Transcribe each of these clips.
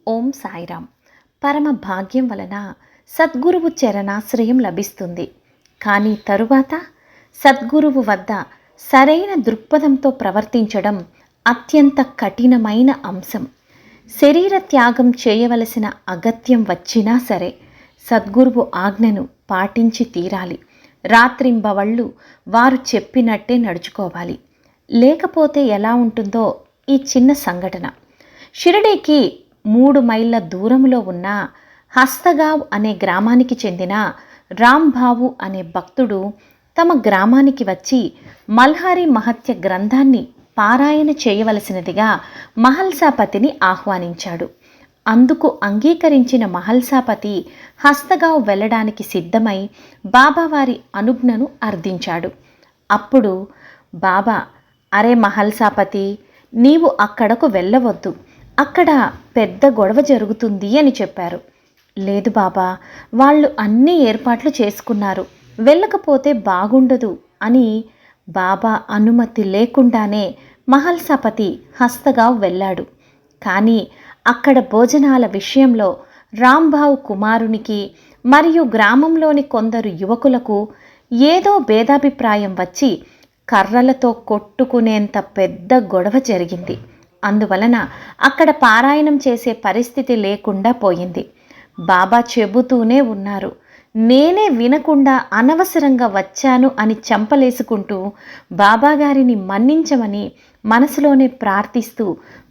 ఓం సాయిరామ్. పరమ భాగ్యం వలన సద్గురువు చరణాశ్రయం లభిస్తుంది. కానీ తరువాత సద్గురువు వద్ద సరైన దృక్పథంతో ప్రవర్తించడం అత్యంత కఠినమైన అంశం. శరీర త్యాగం చేయవలసిన అగత్యం వచ్చినా సరే సద్గురువు ఆజ్ఞను పాటించి తీరాలి. రాత్రింబవళ్ళు వారు చెప్పినట్టే నడుచుకోవాలి. లేకపోతే ఎలా ఉంటుందో ఈ చిన్న సంఘటన. షిరిడీకి 3 మైళ్ళ దూరంలో ఉన్న హస్తగావ్ అనే గ్రామానికి చెందిన రాంబాబు అనే భక్తుడు తమ గ్రామానికి వచ్చి మల్హారీ మహత్య గ్రంథాన్ని పారాయణ చేయవలసినదిగా మహల్సాపతిని ఆహ్వానించాడు. అందుకు అంగీకరించిన మహల్సాపతి హస్తగావ్ వెళ్ళడానికి సిద్ధమై బాబావారి అనుజ్ఞను అర్థించాడు. అప్పుడు బాబా, అరే మహల్సాపతి, నీవు అక్కడకు వెళ్ళవద్దు, అక్కడ పెద్ద గొడవ జరుగుతుంది అని చెప్పారు. లేదు బాబా, వాళ్ళు అన్ని ఏర్పాట్లు చేసుకున్నారు, వెళ్ళకపోతే బాగుండదు అని బాబా అనుమతి లేకుండానే మహల్సాపతి హస్తగావ్ వెళ్ళాడు. కానీ అక్కడ భోజనాల విషయంలో రాంబాబు కుమారునికి మరియు గ్రామంలోని కొందరు యువకులకు ఏదో భేదాభిప్రాయం వచ్చి కర్రలతో కొట్టుకునేంత పెద్ద గొడవ జరిగింది. అందువలన అక్కడ పారాయణం చేసే పరిస్థితి లేకుండా పోయింది. బాబా చెబుతూనే ఉన్నారు, నేనే వినకుండా అనవసరంగా వచ్చాను అని చంపలేసుకుంటూ బాబాగారిని మన్నించమని మనసులోనే ప్రార్థిస్తూ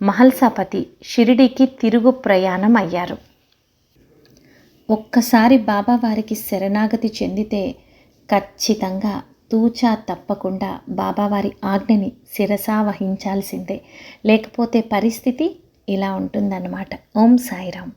మహల్సాపతి షిరిడీకి తిరుగు ప్రయాణం అయ్యారు. ఒక్కసారి బాబావారికి శరణాగతి చెందితే ఖచ్చితంగా తూచా తప్పకుండా బాబావారి ఆజ్ఞని శిరసా వహించాల్సిందే. లేకపోతే పరిస్థితి ఇలా ఉంటుందన్నమాట. ఓం సాయిరామ్.